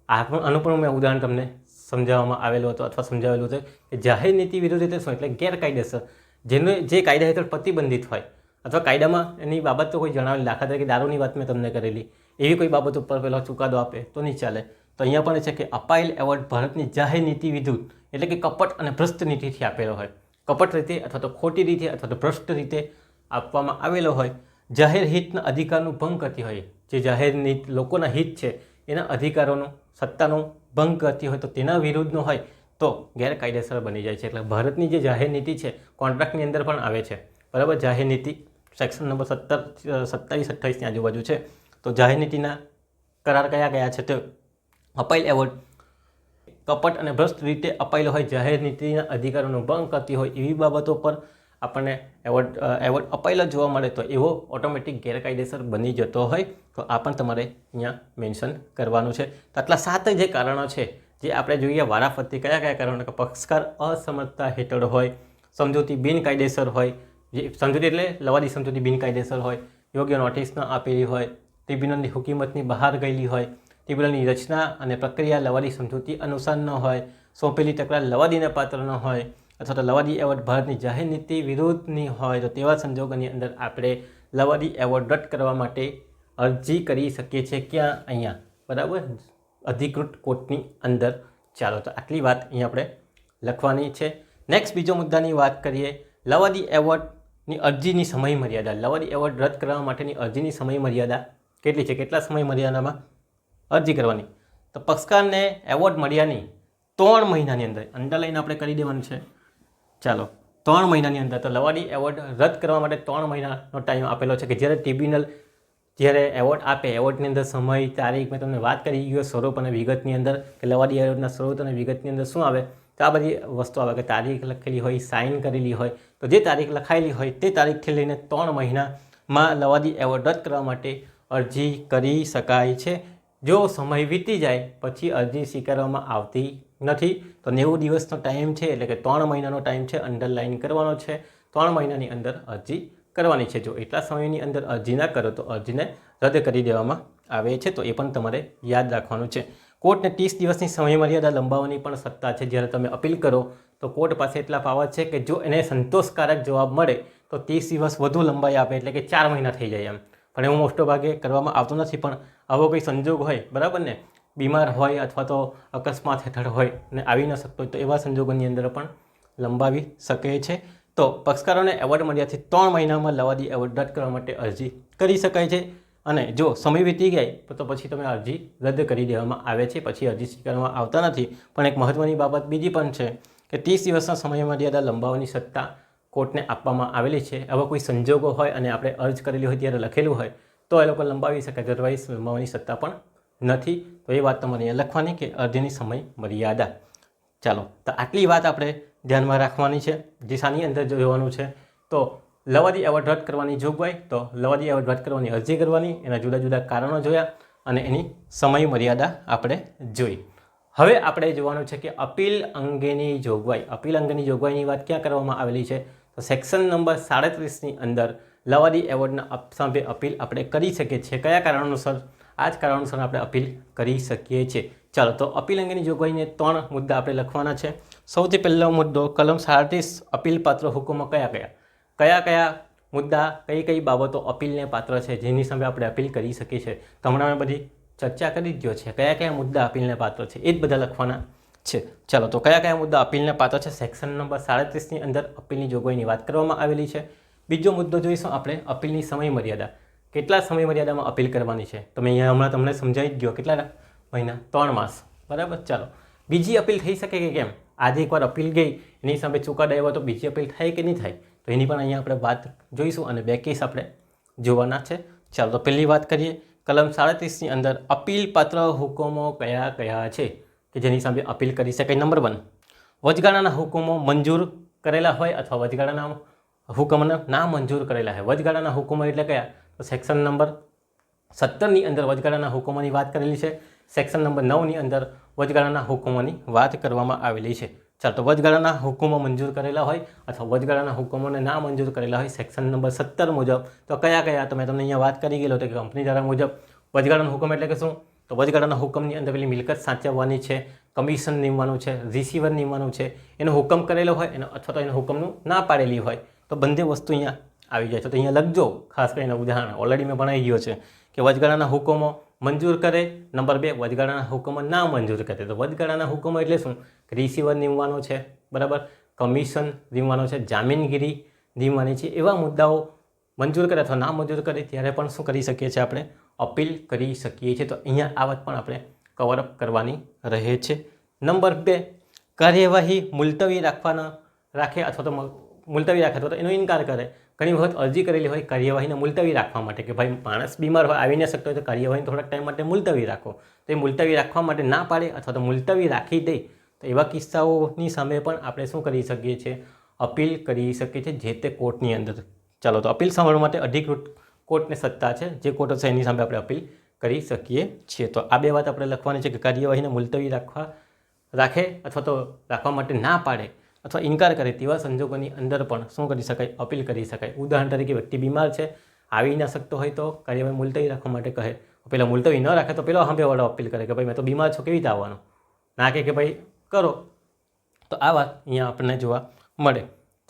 આનું પણ મેં ઉદાહરણ તમને સમજાવવામાં આવેલું હતું અથવા સમજાવેલું હતું કે જાહેર નીતિ વિરુદ્ધ એટલે શું? એટલે ગેરકાયદેસર, જે કાયદા હેઠળ પ્રતિબંધિત હોય અથવા કાયદામાં એની બાબત તો કોઈ જણાવેલી. દાખલા તરીકે દારૂની વાત મેં તમને કરેલી, એવી કોઈ બાબત ઉપર પહેલાં ચુકાદો આપે તો નહીં ચાલે. તો અહીંયા પણ છે કે અપાયેલ એવોર્ડ ભારતની જાહેર નીતિ વિરુદ્ધ એટલે કે કપટ અને ભ્રષ્ટ નીતિથી આપેલો હોય. કપટ રીતે અથવા તો ખોટી રીતે અથવા તો ભ્રષ્ટ રીતે આપવામાં આવેલો હોય, જાહેર હિતના અધિકારનું ભંગ કરતી હોય, જે જાહેર નીતિ લોકોના હિત છે એના અધિકારોનું, સત્તાનું ભંગ કરતી હોય, તો તેના વિરુદ્ધનો હોય તો ગેરકાયદેસર બની જાય છે. એટલે ભારતની જે જાહેર નીતિ છે કોન્ટ્રાક્ટની અંદર પણ આવે છે, બરાબર. જાહેર નીતિ સેક્શન નંબર 27-28ની આજુબાજુ છે. તો જાહેર નીતિના કરાર કયા કયા છે? તો અપાયેલ એવોર્ડ કપટ અને ભ્રષ્ટ રીતે અપાયેલો હોય, જાહેર નીતિના અધિકારોનો ભંગ કરતી હોય, એવી બાબતો પર આપણને એવોર્ડ અપાયેલો જોવા મળે તો એવો ઓટોમેટિક ગેરકાયદેસર બની જતો હોય. તો આ પણ તમારે અહીંયા મેન્શન કરવાનું છે. તો આટલા 7 જે કારણો છે જે આપણે જોઈએ વારાફરતી, કયા કયા કારણો? કે પક્ષકાર અસમર્થતા હેઠળ હોય, સમજૂતી બિનકાયદેસર હોય, જે સમજૂતી એટલે લવાદી સમજૂતી બિનકાયદેસર હોય, યોગ્ય નોટિસ ન આપેલી હોય, ટ્રિબ્યુનલની હુકુમતની બહાર ગયેલી હોય, ટ્રિબ્યુનલની રચના અને પ્રક્રિયા લવાદી સમજૂતી અનુસાર ન હોય, સોંપેલી તકરાર લવાદીને પાત્ર ન હોય, અથવા તો લવાદી એવોર્ડ ભારતની જાહેર નીતિ વિરુદ્ધની હોય, તો તેવા સંજોગોની અંદર આપણે લવાદી એવોર્ડ રદ કરવા માટે અરજી કરી શકીએ છીએ. ક્યાં? અહીંયા, બરાબર, અધિકૃત કોર્ટની અંદર. ચાલો, તો આટલી વાત અહીંયા આપણે લખવાની છે. નેક્સ્ટ બીજો મુદ્દાની વાત કરીએ, લવાદી એવોર્ડની અરજીની સમય મર્યાદા. લવાદી એવોર્ડ રદ કરવા માટેની અરજીની સમય મર્યાદા કેટલી છે? કેટલા સમય મર્યાદામાં અરજી કરવાની? તો પક્ષકારને એવોર્ડ મળ્યાની 3 મહિનાની અંદર અંડરલાઈન આપણે કરી દેવાનું છે. ચાલો, 3 મહિનાની અંદર. તો લવાદી એવોર્ડ રદ કરવા માટે 3 મહિનાનો ટાઈમ આપેલો છે કે જ્યારે ટ્રિબ્યુનલ જ્યારે એવોર્ડ આપે, એવોર્ડની અંદર સમય, તારીખ, મેં તમને વાત કરી ગયો સ્વરૂપ અને વિગતની અંદર કે લવાદી એવોર્ડના સ્વરૂપ અને વિગતની અંદર શું આવે? તો આ બધી વસ્તુ આવે કે તારીખ લખેલી હોય, સાઇન કરેલી હોય. તો જે તારીખ લખાયેલી હોય તે તારીખથી લઈને 3 મહિનામાં લવાદી એવોર્ડ રદ કરવા માટે અરજી કરી શકાય છે. જો સમય વીતી જાય પછી અરજી સ્વીકારવામાં આવતી નથી. તો 90 દિવસનો ટાઈમ છે, એટલે કે 3 મહિનાનો ટાઈમ છે, અંડરલાઇન કરવાનો છે. 3 મહિનાની અંદર અરજી કરવાની છે. જો એટલા સમયની અંદર અરજી ના કરો તો અરજીને રદ કરી દેવામાં આવે છે. તો એ પણ તમારે યાદ રાખવાનું છે. કોર્ટને 30 દિવસની સમયમર્યાદા લંબાવવાની પણ સત્તા છે. જ્યારે તમે અપીલ કરો તો કોર્ટ પાસે એટલા પાવર છે કે જો એને સંતોષકારક જવાબ મળે તો 30 દિવસ વધુ લંબાઈ આપે, એટલે કે 4 મહિના થઈ જાય એમ. પણ એવું મોટો ભાગે કરવામાં આવતું નથી. પણ આવો કોઈ સંજોગ હોય, બરાબર ને, બીમાર હોય અથવા તો અકસ્માત હેઠળ હોય ને આવી ન શકતો હોય તો એવા સંજોગોની અંદર પણ લંબાવી શકે છે. તો પક્ષકારોને એવોર્ડ મળ્યાથી 3 મહિનામાં લવાદી એવોર્ડ રદ કરવા માટે અરજી કરી શકાય છે. અને જો સમય વીતી જાય તો પછી તમે અરજી રદ કરી દેવામાં આવે છે, પછી અરજી સ્વીકારવામાં આવતા નથી. પણ એક મહત્ત્વની બાબત બીજી પણ છે કે 30 દિવસના સમયમર્યાદા લંબાવવાની સત્તા કોર્ટને આપવામાં આવેલી છે. આવા કોઈ સંજોગો હોય અને આપણે અરજ કરેલી હોય ત્યારે લખેલું હોય તો એ લોકો લંબાવી શકે, અધરવાઇઝ લંબાવવાની સત્તા પણ નથી. તો એ વાત તમારે અહીંયા લખવાની કે અરજીની સમય મર્યાદા. ચાલો, તો આટલી વાત આપણે ધ્યાનમાં રાખવાની છે. જે શાની અંદર જોવાનું છે તો લવાદી એવોર્ડ રદ કરવાની જોગવાઈ, તો લવાદી એવોર્ડ રદ કરવાની અરજી કરવાની, એના જુદા જુદા કારણો જોયા અને એની સમય મર્યાદા આપણે જોઈ. હવે આપણે જોવાનું છે કે અપીલ અંગેની જોગવાઈ. અપીલ અંગેની જોગવાઈની વાત ક્યાં કરવામાં આવેલી છે? તો સેક્શન નંબર 37ની અંદર લવાદી એવોર્ડના સામે અપીલ આપણે કરી શકીએ છીએ. કયા કારણોસર? આ જ કારણોસર આપણે અપીલ કરી શકીએ છીએ. ચાલો, તો અપીલ અંગેની જોગવાઈને 3 મુદ્દા આપણે લખવાના છે. સૌથી પહેલો મુદ્દો, કલમ 37 અપીલ પાત્ર હુકમો કયા મુદ્દા, કઈ બાબતો અપીલને પાત્ર છે, જેની સામે આપણે અપીલ કરી શકીએ છીએ. તો હમણાં મેં બધી ચર્ચા કરી જ છે. કયા મુદ્દા અપીલને પાત્ર છે એ જ બધા લખવાના છે. ચાલો, તો કયા મુદ્દા અપીલને પાત્ર છે? સેક્શન નંબર 37ની અંદર અપીલની જોગવાઈની વાત કરવામાં આવેલી છે. બીજો મુદ્દો જોઈશું આપણે, અપીલની સમય મર્યાદા. કેટલા સમય મર્યાદામાં અપીલ કરવાની છે? તમે અહીંયા હમણાં તમને સમજાવી જ ગયો. કેટલા મહિના? 3 માસ, બરાબર. ચાલો, બીજી અપીલ થઈ શકે કે કેમ? આજે એકવાર અપીલ ગઈ, એની સામે ચુકાદો આવ્યો તો બીજી અપીલ થાય કે નહીં થાય? તો એની પણ અહીંયા આપણે વાત જોઈશું અને 2 કેસ આપણે જોવાના છે. ચાલો, તો પહેલી વાત કરીએ. કલમ 37ની અંદર અપીલ પાત્ર હુકમો કયા છે કે જેની સામે અપીલ કરી શકાય? નંબર 1, વચગાળાના હુકમો મંજૂર કરેલા હોય અથવા વચગાળાના હુકમને ના મંજૂર કરેલા હોય. વચગાળાના હુકમો એટલે કયા? તો સેક્શન નંબર 17ની અંદર વચગાળાના હુકમોની વાત કરેલી છે. સેક્શન નંબર 9ની અંદર વચગાળાના હુકમોની વાત કરવામાં આવેલી છે. ચાલો, તો વચગાળાના હુકમો મંજૂર કરેલા હોય અથવા વચગાળાના હુકમોને ના મંજૂર કરેલા હોય સેક્શન નંબર 17 મુજબ, તો કયા? તો મેં તમને અહીંયા વાત કરી ગયેલો કે કંપની ધારા મુજબ વચગાળાનો હુકમ એટલે કે શું? તો વચગાળાના હુકમની અંદર પેલી મિલકત સાચવવાની છે, કમિશન નીમવાનું છે, રિસીવર નીમવાનું છે, એનો હુકમ કરેલો હોય એનો અથવા તો એનો હુકમનું ના પાડેલી હોય તો બંને વસ્તુ અહીંયા આવી જાય છે. તો અહીંયા લખજો ખાસ કરીને ઉદાહરણ, ઓલરેડી મેં ભણાવી ગયો છે કે વચગાળાના હુકમો મંજૂર કરે. નંબર 2, વચગાળાના હુકમો ના મંજૂર કરે. તો વચગાળાના હુકમો એટલે શું? રિસીવર નીમવાનો છે, બરાબર, કમિશન નીમવાનો છે, જામીનગીરી નીમવાની છે. એવા મુદ્દાઓ મંજૂર કરે અથવા ના મંજૂર કરે ત્યારે પણ શું કરી શકીએ છીએ? આપણે અપીલ કરી શકીએ છીએ. તો અહીંયા આ વાત પણ આપણે કવરઅપ કરવાની રહે છે. નંબર 2, કાર્યવાહી મુલતવી રાખે અથવા તો મુલતવી રાખે તો એનો ઇનકાર કરે. ઘણી વખત અરજી કરેલી હોય કાર્યવાહીને મુલતવી રાખવા માટે કે ભાઈ માણસ બીમાર હોય, આવી ન શકતો હોય તો કાર્યવાહીને થોડાક ટાઈમ માટે મુલતવી રાખો. તો એ મુલતવી રાખવા માટે ના પાડે અથવા તો મુલતવી રાખી દે તો એવા કિસ્સાઓની સામે પણ આપણે શું કરી શકીએ છીએ? અપીલ કરી શકીએ છીએ જે તે કોર્ટની અંદર. ચાલો, તો અપીલ સાંભળવા માટે અધિકૃત કોર્ટને સત્તા છે. જે કોર્ટ હશે એની સામે આપણે અપીલ કરી શકીએ છીએ. તો આ 2 વાત આપણે લખવાની છે કે કાર્યવાહીને મુલતવી રાખે અથવા તો રાખવા માટે ના પાડે અથવા ઇનકાર કરે તેવા સંજોગોની અંદર પણ શું કરી શકાય? અપીલ કરી શકાય. ઉદાહરણ તરીકે વ્યક્તિ બીમાર છે, આવી ન શકતો હોય તો કાર્યવાહી મુલતવી રાખવા માટે કહે. પેલા મુલતવી ન રાખે તો પેલો સામેવાળો અપીલ કરે કે ભાઈ મેં તો બીમાર છું, કેવી રીતે આવવાનું? ના કે ભાઈ કરો. તો આ વાત અહીંયા આપણને જોવા મળે.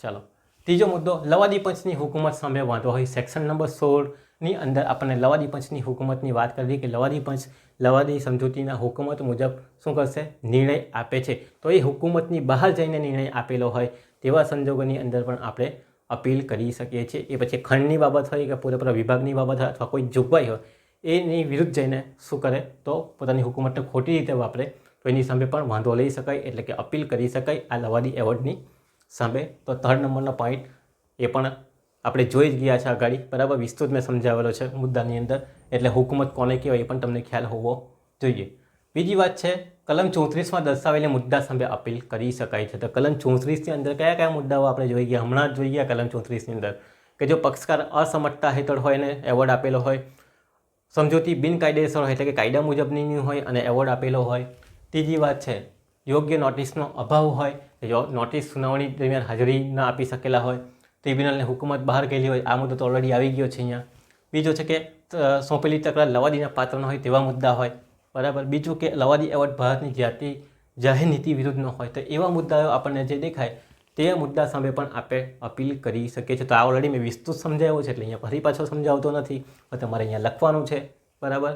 ચાલો, ત્રીજો મુદ્દો, લવાદી પંચની હુકુમત સામે વાંધો હોય. સેક્શન નંબર 16ની અંદર આપણને લવાદી પંચની હુકુમતની વાત કરી કે લવાદી પંચ લવાદી સમજૂતીના હુકુમત મુજબ શું કરશે? નિર્ણય આપે છે. તો એ હુકુમતની બહાર જઈને નિર્ણય આપેલો હોય તેવા સંજોગોની અંદર પણ આપણે અપીલ કરી શકીએ છીએ. એ પછી ખંડની બાબત હોય કે પૂરેપૂરા વિભાગની બાબત હોય અથવા કોઈ જોગવાઈ હોય એની વિરુદ્ધ જઈને શું કરે? તો પોતાની હુકુમતને ખોટી રીતે વાપરે તો એની સામે પણ વાંધો લઈ શકાય, એટલે કે અપીલ કરી શકાય આ લવાદી એવોર્ડની સામે. તો 3rd નંબરનો પોઈન્ટ એ પણ આપણે જોઈ જ ગયા છે આગળ, બરાબર, વિસ્તૃત મેં સમજાવેલો છે મુદ્દાની અંદર. એટલે હુકુમત કોને કહેવાય એ પણ તમને ખ્યાલ હોવો જોઈએ. બીજી વાત છે, કલમ 34માં દર્શાવેલા મુદ્દા સામે અપીલ કરી શકાય છે. તો કલમ 34ની અંદર કયા મુદ્દાઓ આપણે જોઈ ગયા? હમણાં જ જોઈ ગયા કલમ 34ની અંદર કે જો પક્ષકાર અસમર્થતા હેઠળ હોય ને એવોર્ડ આપેલો હોય, સમજૂતી બિનકાયદેસર હોય એટલે કે કાયદા મુજબની હોય અને એવોર્ડ આપેલો હોય. ત્રીજી વાત છે, યોગ્ય નોટિસનો અભાવ હોય, નોટિસ સુનાવણી દરમિયાન હાજરી ન આપી શકેલા હોય, ટ્રિબ્યુનલને હુકુમત બહાર ગયેલી હોય, આ મુદ્દો તો ઓલરેડી આવી ગયો છે અહીંયા. બીજો છે કે સોંપેલી તકરાર લવાદીના પાત્ર ન હોય તેવા મુદ્દા હોય, બરાબર. બીજું કે લવાદી એવોર્ડ ભારતની જાહેર નીતિ વિરુદ્ધ ન હોય, તો એવા મુદ્દાઓ આપણને જે દેખાય તે મુદ્દા સામે પણ આપણે અપીલ કરી શકીએ છીએ. તો આ ઓલરેડી મેં વિસ્તૃત સમજાવ્યું છે એટલે અહીંયા ફરી પાછો સમજાવતો નથી, પણ તમારે અહીંયા લખવાનું છે, બરાબર.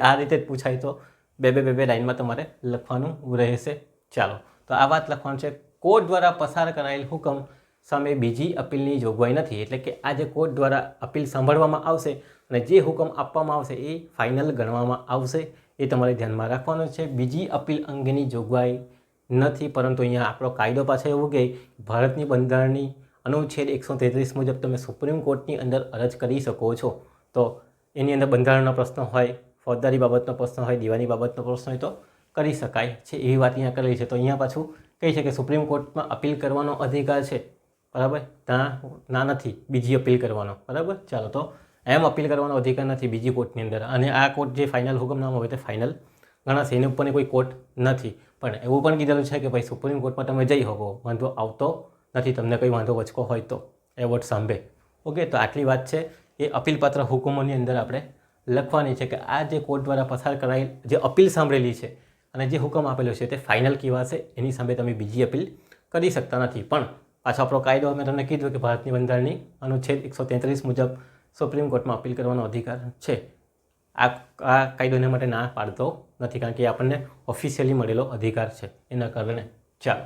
આ રીતે જ પૂછાય તો બે લાઇનમાં તમારે લખવાનું રહેશે. ચાલો, તો આ વાત લખવાનું છે. કોર્ટ દ્વારા પસાર કરાયેલ હુકમ સામે બીજી અપીલની જોગવાઈ નથી. એટલે કે આ જે કોર્ટ દ્વારા અપીલ સાંભળવામાં આવશે અને જે હુકમ આપવામાં આવશે એ ફાઇનલ ગણવામાં આવશે, એ તમારે ધ્યાનમાં રાખવાનું છે. બીજી અપીલ અંગેની જોગવાઈ નથી, પરંતુ અહીંયા આપણો કાયદો પાછો એવું કહે ભારતની બંધારણની અનુચ્છેદ 133 મુજબ તમે સુપ્રીમ કોર્ટની અંદર અરજ કરી શકો છો. તો એની અંદર બંધારણનો પ્રશ્ન હોય, ફોજદારી બાબતનો પ્રશ્ન હોય, દીવાની બાબતનો પ્રશ્ન હોય તો કરી શકાય છે, એવી વાત અહીંયા કરેલી છે. તો અહીંયા પાછું કહે છે કે સુપ્રીમ કોર્ટમાં અપીલ કરવાનો અધિકાર છે, બરાબર. ત્યાં નથી બીજી અપીલ કરવાનો, બરાબર. ચાલો, તો એમ અપીલ કરવાનો અધિકાર નથી બીજી કોર્ટની અંદર, અને આ કોર્ટ જે ફાઇનલ હુકમનામું હોય તે ફાઇનલ ગણાશે, એની ઉપરની કોઈ કોર્ટ નથી. પણ એવું પણ કીધેલું છે કે ભાઈ સુપ્રીમ કોર્ટમાં તમે જઈ શકો, વાંધો આવતો નથી, તમને કંઈ વાંધો વચકો હોય તો એવોર્ડ સાંભળે. ઓકે, તો આટલી વાત છે એ અપીલપાત્ર હુકમોની અંદર આપણે લખવાની છે કે આ જે કોર્ટ દ્વારા પસાર કરાયેલ જે અપીલ સાંભળેલી છે અને જે હુકમ આપેલો છે તે ફાઇનલ કહેવાશે, એની સામે તમે બીજી અપીલ કરી શકતા નથી. પણ પાછો આપણો કાયદો મેં તમને કીધું કે ભારતની બંધારણની અનુચ્છેદ 133 મુજબ સુપ્રીમ કોર્ટમાં અપીલ કરવાનો અધિકાર છે. આ કાયદો એના માટે ના પાડતો નથી, કારણ કે આપણને ઓફિશિયલી મળેલો અધિકાર છે એના કારણે. ચાલો,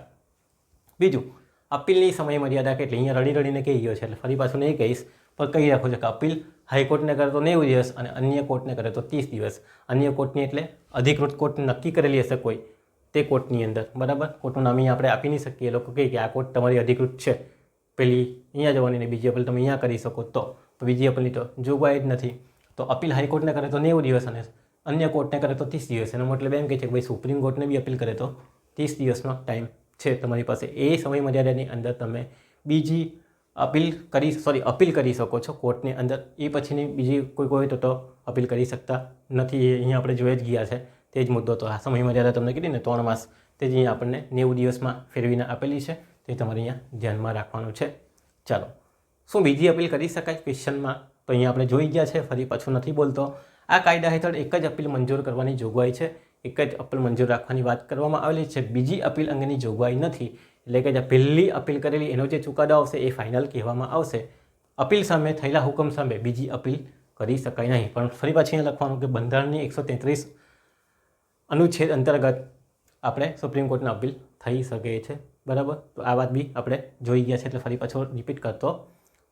બીજું, અપીલની સમય મર્યાદા કેટલી? અહીંયા રડીને કહી ગયો છે એટલે ફરી પાછું નહીં કહીશ, પણ કહી રાખો છે કે અપીલ હાઈકોર્ટને કરે તો 90 દિવસ અને અન્ય કોર્ટને કરે તો 30 દિવસ. અન્ય કોર્ટની એટલે અધિકૃત કોર્ટ નક્કી કરેલી હશે કોઈ તે કોર્ટની અંદર, બરાબર. કોર્ટનું નામ અહીંયા આપણે આપી નહીં શકીએ. એ લોકો કહે કે આ કોર્ટ તમારી અધિકૃત છે, પેલી અહીંયા જવાની ને બીજી અપીલ તમે અહીંયા કરી શકો, તો બીજી અપીલની તો જોગવાઈ જ નથી. તો અપીલ હાઈકોર્ટને કરે તો 90 દિવસ અને અન્ય કોર્ટને કરે તો 30 દિવસ. એનો મતલબ એમ કહે છે કે ભાઈ સુપ્રીમ કોર્ટને બી અપીલ કરે તો 30 દિવસનો ટાઈમ છે તમારી પાસે. એ સમય મર્યાદાની અંદર તમે બીજી અપીલ કરી શકો છો કોર્ટની અંદર. એ પછીની બીજી કોઈ તો અપીલ કરી શકતા નથી. એ અહીંયા આપણે જોઈ જ ગયા છે તે જ મુદ્દો. તો આ સમય મર્યાદા તમને કીધી ને 3 માસ, તે જ અહીંયા આપણને 90 દિવસમાં ફેરવીને આપેલી છે, તે તમારે અહીંયા ધ્યાનમાં રાખવાનું છે. ચાલો, શું બીજી અપીલ કરી શકાય ક્વેશ્ચનમાં? તો અહીંયા આપણે જોઈ ગયા છે, ફરી પાછું નથી બોલતો. આ કાયદા હેઠળ એક જ અપીલ મંજૂર કરવાની જોગવાઈ છે, એક જ અપીલ મંજૂર રાખવાની વાત કરવામાં આવેલી છે. બીજી અપીલ અંગેની જોગવાઈ નથી. એટલે કે જે પહેલી અપીલ કરેલી એનો જે ચુકાદો આવશે એ ફાઇનલ કહેવામાં આવશે. અપીલ સામે થયેલા હુકમ સામે બીજી અપીલ કરી શકાય નહીં. પણ ફરી પાછી અહીંયા લખવાનું કે બંધારણની 133 અનુચ્છેદ અંતર્ગત આપણે સુપ્રીમ કોર્ટને અપીલ થઈ શકે છે, બરાબર. તો આ વાત બી આપણે જોઈ ગયા છે એટલે ફરી પાછો રિપીટ કરતો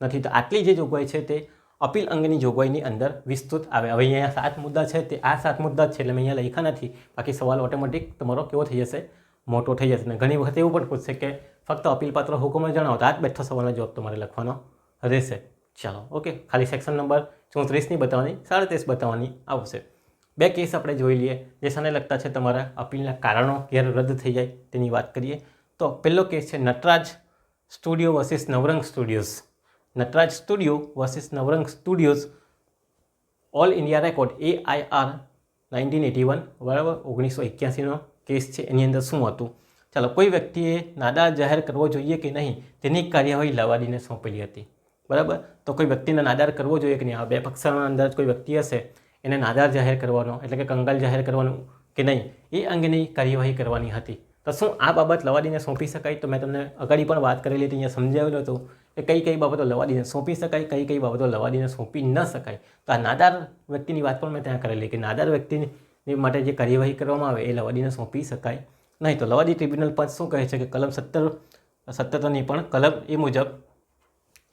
નથી. તો આટલી જે જોગવાઈ છે તે અપીલ અંગેની જોગવાઈની અંદર વિસ્તૃત આવે. હવે અહીંયા 7 મુદ્દા છે, તે આ 7 મુદ્દા જ છે એટલે મેં અહીંયા લખ્યા નથી. બાકી સવાલ ઓટોમેટિક તમારો કેવો થઈ જશે? મોટો થઈ જશે. ને ઘણી વખત એવું પણ પૂછશે કે ફક્ત અપીલપાત્ર હુકમ જણાવો, તો આ જ બેઠો સવાલનો જવાબ તમારે લખવાનો રહેશે. ચાલો, ઓકે. ખાલી સેક્શન નંબર 34ની બતાવવાની, 37 બતાવવાની આવશે. 2 કેસ આપણે જોઈ લઈએ જે શાને લગતા છે, તમારા અપીલના કારણો ક્યારે રદ થઈ જાય તેની વાત કરીએ. તો પહેલો કેસ છે Nataraj studio versus Navrang studios. Nataraj studio versus Navrang studios all India record AIR 1981, બરાબર, 1981નો કેસ છે. એની અંદર શું હતું? ચાલો, કોઈ વ્યક્તિએ નાદાર જાહેર કરવો જોઈએ કે નહીં તેની કાર્યવાહી લવાદીને સોંપેલી હતી, બરાબર. તો કોઈ વ્યક્તિને નાદાર કરવો જોઈએ કે નહીં, આ 2 પક્ષના અંદર કોઈ વ્યક્તિ હશે એને નાદાર જાહેર કરવાનો એટલે કે કંગાલ જાહેર કરવાનું કે નહીં, એ અંગેની કાર્યવાહી કરવાની હતી. તો શું આ બાબત લવાદીને સોંપી શકાય? તો મેં તમને અગાડી પણ વાત કરેલી હતી, અહીંયા સમજાવેલું હતું કે કઈ બાબતો લવાદીને સોંપી શકાય, કઈ બાબતો લવાદીને સોંપી ન શકાય. તો આ નાદાર વ્યક્તિની વાત પણ મેં ત્યાં કરેલી કે નાદાર વ્યક્તિની માટે જે કાર્યવાહી કરવામાં આવે એ લવાદીને સોંપી શકાય નહીં. તો લવાદી ટ્રિબ્યુનલ પંચ શું કહે છે કે કલમ 17ની પણ કલમ એ મુજબ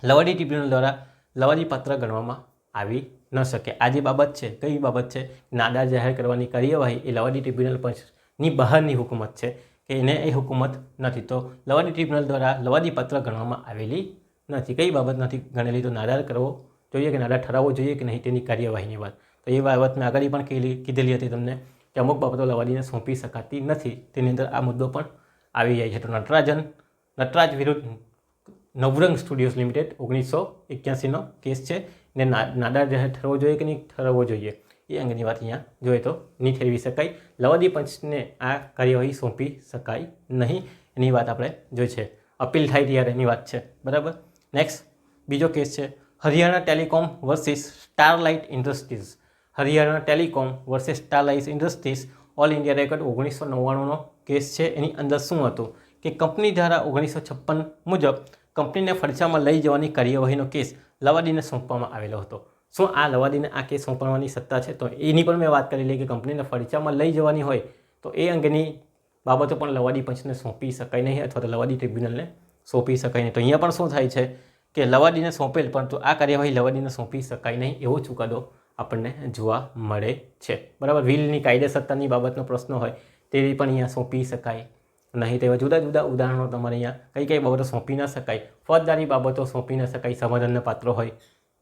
લવાદી ટ્રિબ્યુનલ દ્વારા લવાદી પાત્ર ગણવામાં આવી ન શકે. આ જે બાબત છે, કઈ બાબત છે? નાદાર જાહેર કરવાની કાર્યવાહી એ લવાદી ટ્રિબ્યુનલ પંચની બહારની હુકુમત છે કે એને એ હુકુમત નથી. તો લવાદી ટ્રિબ્યુનલ દ્વારા લવાદી પાત્ર ગણવામાં આવેલી નથી. કઈ બાબત નથી ગણેલી? તો નાદાર કરવો જોઈએ કે નાદાર ઠરાવવો જોઈએ કે નહીં તેની કાર્યવાહીની વાત. તો એ બાબત મેં આગળ પણ કીધેલી હતી તમને કે અમુક બાબતો લવાદીને સોંપી શકાતી નથી. તેની અંદર આ મુદ્દો પણ આવી જાય છે. તો નટરાજ વિરુદ્ધ નવરંગ સ્ટુડિયોઝ લિમિટેડ 1981નો કેસ છે. ને નાદાર જાહેર ઠરવો જોઈએ કે નહીં ઠરવવો જોઈએ એ અંગેની વાત અહીંયા જોઈએ તો નહીં ઠેરવી શકાય. લવાદી પંચને આ કાર્યવાહી સોંપી શકાય નહીં, એની વાત આપણે જોઈ છે. અપીલ થાય ત્યારે એની વાત છે, બરાબર. નેક્સ્ટ બીજો કેસ છે Haryana telecom versus Starlight industries. Haryana telecom versus Starlight industries all India record 1999નો કેસ છે. એની અંદર શું હતું કે કંપની ધારા 1956 મુજબ કંપનીને ફડચામાં લઈ જવાની કાર્યવાહીનો કેસ લવાદીને સોંપવામાં આવેલો હતો. શું આ લવાદીને આ કેસ સોંપવાની સત્તા છે? તો એની પણ મેં વાત કરેલી કે કંપનીને ફડચામાં લઈ જવાની હોય તો એ અંગેની બાબતો પણ લવાદી પંચને સોંપી શકાય નહીં અથવા તો લવાદી ટ્રિબ્યુનલને સોંપી શકાય નહીં. તો અહીંયા પણ શું થાય છે કે લવાદીને સોંપેલ પરંતુ આ કાર્યવાહી લવાદીને સોંપી શકાય નહીં એવો ચુકાદો આપણને જોવા મળે છે, બરાબર. વિલની કાયદેસરતાની બાબતનો પ્રશ્ન હોય તેવી પણ અહીંયા સોંપી શકાય નહીં. તેવા જુદા જુદા ઉદાહરણો તમારે અહીંયા કઈ કઈ બાબતો સોંપી ન શકાય, ફોજદારી બાબતો સોંપી ન શકાય, સમાધાનના પાત્રો હોય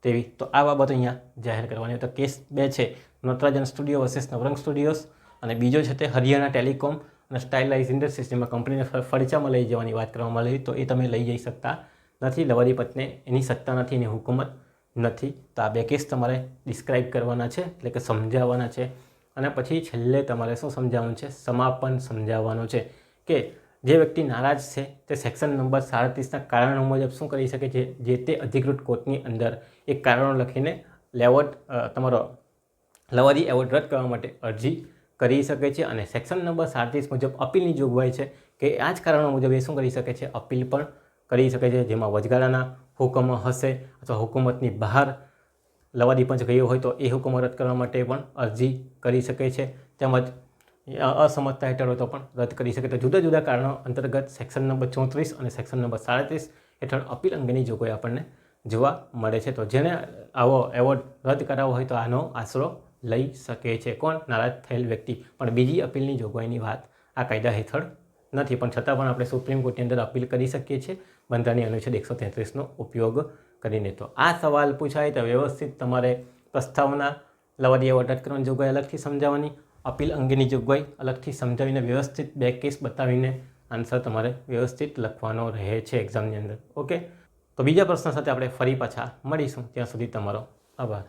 તેવી. તો આ બાબતો અહીંયા જાહેર કરવાની. તો કેસ 2 છે Natarajan studio versus Navrang studios અને બીજો છે તે હરિયાણા ટેલિકોમ અને સ્ટાઇલાઇઝ ઇન્ડસ્ટ્રીઝ, જેમાં કંપનીને ફડચામાં લઈ જવાની વાત કરવામાં આવી. તો એ તમે લઈ જઈ શકતા નથી, લવાદી પંચને એની સત્તા નથી, એની હુકુમત નથી. તો આ 2 કેસ તમારે ડિસ્ક્રાઇબ કરવાના છે, એટલે કે સમજાવવાના છે. અને પછી છેલ્લે તમારે શું સમજાવવાનું છે? સમાપન સમજાવવાનું છે કે જે વ્યક્તિ નારાજ છે તે સેક્શન નંબર 37ના કારણો મુજબ શું કરી શકે છે? જે તે અધિકૃત કોર્ટની અંદર એક કારણો લખીને તમારો લવાદી એવોર્ડ રદ કરવા માટે અરજી કરી શકે છે. અને સેક્શન નંબર 37 મુજબ અપીલની જોગવાઈ છે કે આ જ કારણો મુજબ એ શું કરી શકે છે? અપીલ પણ કરી શકે છે, જેમાં વચગાળાના હુકમો હશે અથવા હુકુમતની બહાર લવાદી પંચ ગયો હોય તો એ હુકમો રદ કરવા માટે પણ અરજી કરી શકે છે. તેમજ અસમજતા હેઠળ હોય તો પણ રદ કરી શકે. તો જુદા જુદા કારણો અંતર્ગત સેક્શન નંબર 34 અને સેક્શન નંબર 37 હેઠળ અપીલ અંગેની જોગવાઈ આપણને જોવા મળે છે. તો જેને આવો એવોર્ડ રદ કરાવવો હોય તો આનો આશરો લઈ શકે છે. કોણ? નારાજ થયેલ વ્યક્તિ. પણ બીજી અપીલની જોગવાઈની વાત આ કાયદા હેઠળ નથી, પણ છતાં પણ આપણે સુપ્રીમ કોર્ટની અંદર અપીલ કરી શકીએ છીએ બંધારણની અનુચ્છેદ 133નો ઉપયોગ કરીને. તો આ સવાલ પૂછાય તો વ્યવસ્થિત તમારે પ્રસ્તાવના લવાદી એવોર્ડ રદ કરવાની જોગવાઈ અલગથી સમજાવવાની, અપીલ અંગેની જોગવાઈ અલગથી સમજાવીને વ્યવસ્થિત 2 કેસ બતાવીને આન્સર તમારે વ્યવસ્થિત લખવાનો રહે છે એક્ઝામની અંદર. ઓકે, તો બીજા પ્રશ્ન સાથે આપણે ફરી પાછા મળીશું. ત્યાં સુધી તમારો આભાર.